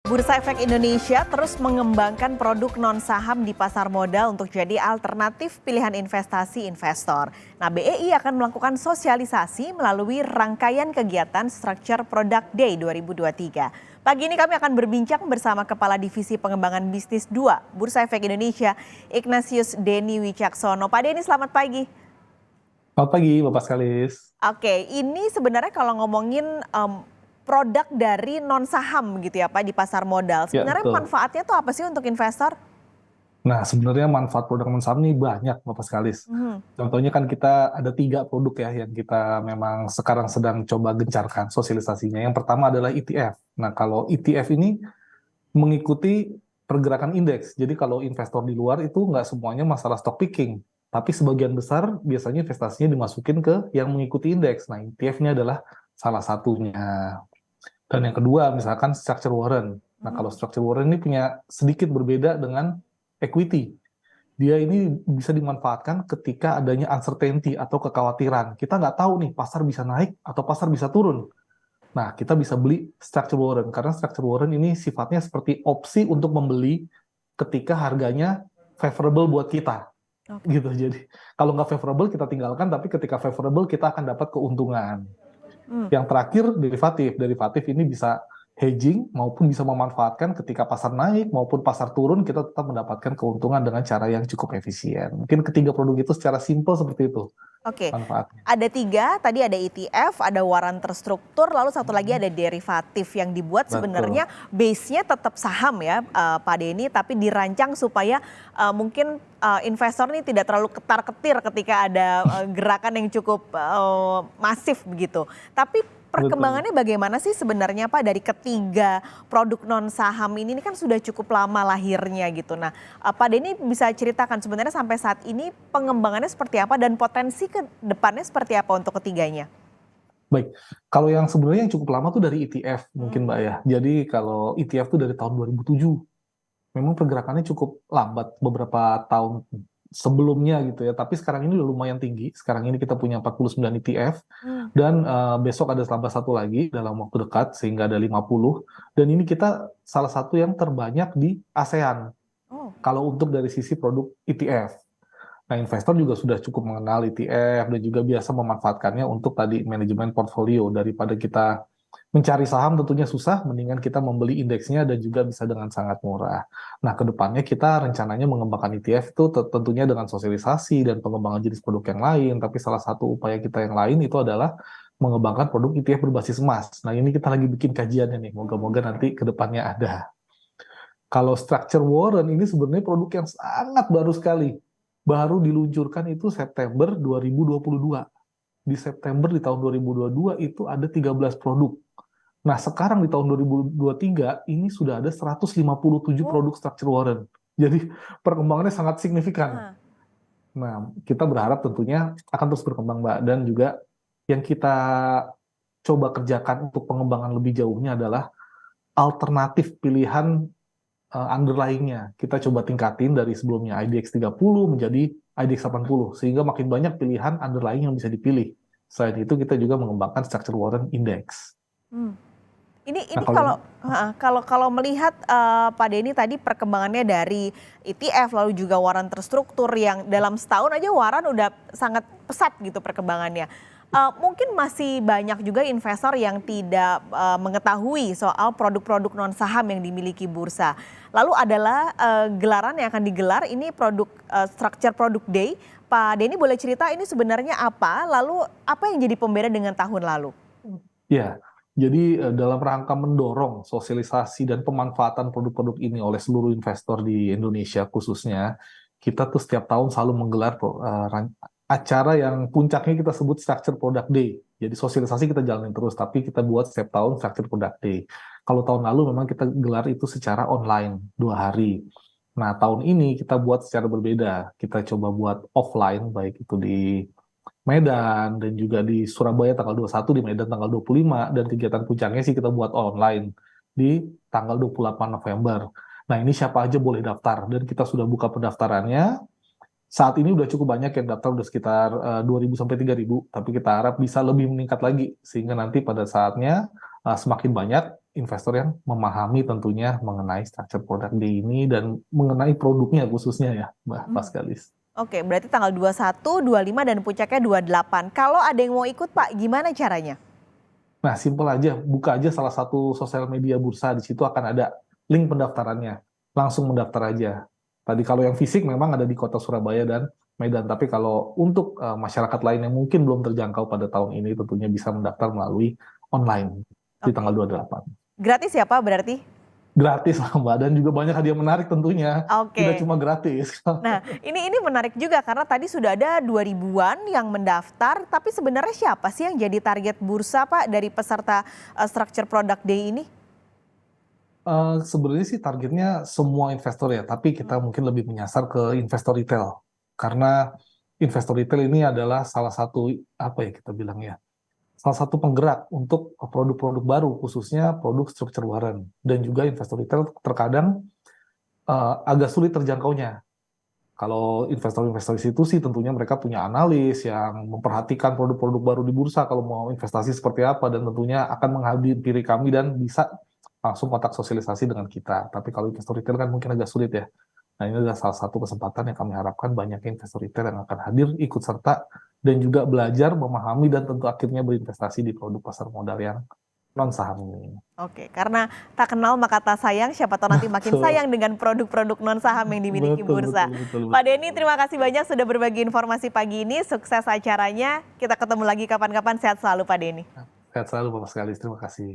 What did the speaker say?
Bursa Efek Indonesia terus mengembangkan produk non-saham di pasar modal untuk jadi alternatif pilihan investasi investor. Nah, BEI akan melakukan sosialisasi melalui rangkaian kegiatan Structure Product Day 2023. Pagi ini kami akan berbincang bersama Kepala Divisi Pengembangan Bisnis 2 Bursa Efek Indonesia, Ignatius Denny Wicaksono. Pak Denny, selamat pagi. Selamat pagi, Bapak Skalis. Oke, ini sebenarnya kalau ngomongin produk dari non saham gitu ya Pak di pasar modal. Ya, Sebenarnya betul. manfaatnya tuh apa sih untuk investor? Nah, sebenarnya manfaat produk non-saham ini banyak, Bapak Skalis. Mhm. Contohnya kan kita ada 3 produk ya yang kita memang sekarang sedang coba gencarkan sosialisasinya. Yang pertama adalah ETF. Nah, kalau ETF ini mengikuti pergerakan indeks. Jadi kalau investor di luar itu nggak semuanya masalah stock picking. Tapi sebagian besar biasanya investasinya dimasukin ke yang mengikuti indeks. Nah, ETF ini adalah salah satunya. Dan yang kedua, misalkan structure warrant. Nah, kalau structure warrant ini punya sedikit berbeda dengan equity. Dia ini bisa dimanfaatkan ketika adanya uncertainty atau kekhawatiran. Kita nggak tahu nih, pasar bisa naik atau pasar bisa turun. Nah, kita bisa beli structure warrant. Karena structure warrant ini sifatnya seperti opsi untuk membeli ketika harganya favorable buat kita. Oke. Gitu. Jadi, kalau nggak favorable, kita tinggalkan. Tapi ketika favorable, kita akan dapat keuntungan. Hmm. Yang terakhir derivatif. Derivatif ini bisa hedging maupun bisa memanfaatkan ketika pasar naik maupun pasar turun, kita tetap mendapatkan keuntungan dengan cara yang cukup efisien. Mungkin ketiga produk itu secara simpel seperti itu Oke, manfaatnya. ada 3, tadi ada ETF, ada waran terstruktur, lalu satu lagi ada derivatif yang dibuat Betul. sebenarnya base-nya tetap saham ya Pak Denny, tapi dirancang supaya mungkin investor ini tidak terlalu ketar-ketir ketika ada gerakan yang cukup masif begitu. Tapi Betul. perkembangannya bagaimana sih sebenarnya Pak dari ketiga produk non saham ini kan sudah cukup lama lahirnya gitu. Nah, Pak Denny bisa ceritakan sebenarnya sampai saat ini pengembangannya seperti apa dan potensi ke depannya seperti apa untuk ketiganya? Baik, kalau yang sebenarnya yang cukup lama tuh dari ETF mungkin Mbak ya. Jadi kalau ETF tuh dari tahun 2007. Memang pergerakannya cukup lambat beberapa tahun sebelumnya gitu ya, tapi sekarang ini udah lumayan tinggi. Sekarang ini kita punya 49 ETF Hmm. dan besok ada tambah satu lagi dalam waktu dekat sehingga ada 50. Dan ini kita salah satu yang terbanyak di ASEAN Oh. kalau untuk dari sisi produk ETF. Nah, investor juga sudah cukup mengenal ETF dan juga biasa memanfaatkannya untuk tadi manajemen portfolio. Daripada kita mencari saham tentunya susah, mendingan kita membeli indeksnya dan juga bisa dengan sangat murah. Nah, ke depannya kita rencananya mengembangkan ETF itu tentunya dengan sosialisasi dan pengembangan jenis produk yang lain, tapi salah satu upaya kita yang lain itu adalah mengembangkan produk ETF berbasis emas. Nah, ini kita lagi bikin kajiannya nih, moga-moga nanti ke depannya ada. Kalau structure warrant ini sebenarnya produk yang sangat baru sekali. Baru diluncurkan itu September 2022. Di September di tahun 2022 itu ada 13 produk. Nah, sekarang di tahun 2023 ini sudah ada 157 Oh. produk structure warrant. Jadi perkembangannya sangat signifikan. Ah. Nah, kita berharap tentunya akan terus berkembang, Mbak. Dan juga yang kita coba kerjakan untuk pengembangan lebih jauhnya adalah alternatif pilihan underlying-nya. Kita coba tingkatin dari sebelumnya IDX 30 menjadi IDX 80, sehingga makin banyak pilihan underlying yang bisa dipilih. Selain itu, kita juga mengembangkan structure warrant index. Hmm. Ini Nah, ini kalau kalau melihat Pak Denny tadi perkembangannya dari ETF lalu juga waran terstruktur yang dalam setahun aja waran udah sangat pesat gitu perkembangannya. Mungkin masih banyak juga investor yang tidak mengetahui soal produk-produk non saham yang dimiliki bursa. Lalu adalah gelaran yang akan digelar ini produk Structure Product Day. Pak Denny boleh cerita ini sebenarnya apa? Lalu apa yang jadi pembeda dengan tahun lalu? ya, jadi dalam rangka mendorong sosialisasi dan pemanfaatan produk-produk ini oleh seluruh investor di Indonesia khususnya, kita tuh setiap tahun selalu menggelar acara yang puncaknya kita sebut Structure Product Day. Jadi sosialisasi kita jalanin terus, tapi kita buat setiap tahun Structure Product Day. Kalau tahun lalu memang kita gelar itu secara online 2 hari. Nah, tahun ini kita buat secara berbeda. Kita coba buat offline, baik itu di Medan dan juga di Surabaya tanggal 21, di Medan tanggal 25, dan kegiatan puncaknya sih kita buat online di tanggal 28 November. Nah, ini siapa aja boleh daftar dan kita sudah buka pendaftarannya. Saat ini udah cukup banyak yang daftar, udah sekitar 2.000 sampai 3.000, tapi kita harap bisa lebih meningkat lagi sehingga nanti pada saatnya semakin banyak investor yang memahami tentunya mengenai structure product day ini dan mengenai produknya khususnya ya, Mbak Paskalis. Oke, berarti tanggal 21, 25 dan puncaknya 28. Kalau ada yang mau ikut Pak, gimana caranya? Nah, simpel aja, buka aja salah satu sosial media bursa, di situ akan ada link pendaftarannya. Langsung mendaftar aja. Tadi kalau yang fisik memang ada di Kota Surabaya dan Medan, tapi kalau untuk masyarakat lain yang mungkin belum terjangkau pada tahun ini tentunya bisa mendaftar melalui online di tanggal Oke. 28. Gratis ya Pak berarti? Gratis lah Mbak, dan juga banyak hadiah menarik tentunya. Tidak Oke. cuma gratis. Nah, ini menarik juga karena tadi sudah ada 2.000-an yang mendaftar, tapi sebenarnya siapa sih yang jadi target bursa Pak dari peserta Structure Product Day ini? Sebenarnya sih targetnya semua investor ya, tapi kita mungkin lebih menyasar ke investor retail. Karena investor retail ini adalah salah satu, apa ya kita bilang ya, salah satu penggerak untuk produk-produk baru, khususnya produk structure warrant. Dan juga investor retail terkadang agak sulit terjangkaunya. Kalau investor-investor institusi tentunya mereka punya analis yang memperhatikan produk-produk baru di bursa kalau mau investasi seperti apa, dan tentunya akan menghampiri kami dan bisa langsung kontak sosialisasi dengan kita. Tapi kalau investor retail kan mungkin agak sulit ya. Nah, ini adalah salah satu kesempatan yang kami harapkan banyak investor retail yang akan hadir, ikut serta, dan juga belajar, memahami, dan tentu akhirnya berinvestasi di produk pasar modal yang non-saham ini. Oke, karena tak kenal maka tak sayang, siapa tahu nanti makin Betul, sayang dengan produk-produk non saham yang dimiliki betul, bursa. betul, betul, Pak betul. Denny, terima kasih banyak sudah berbagi informasi pagi ini. Sukses acaranya. Kita ketemu lagi kapan-kapan. Sehat selalu Pak Denny. Sehat selalu Bapak sekali, terima kasih.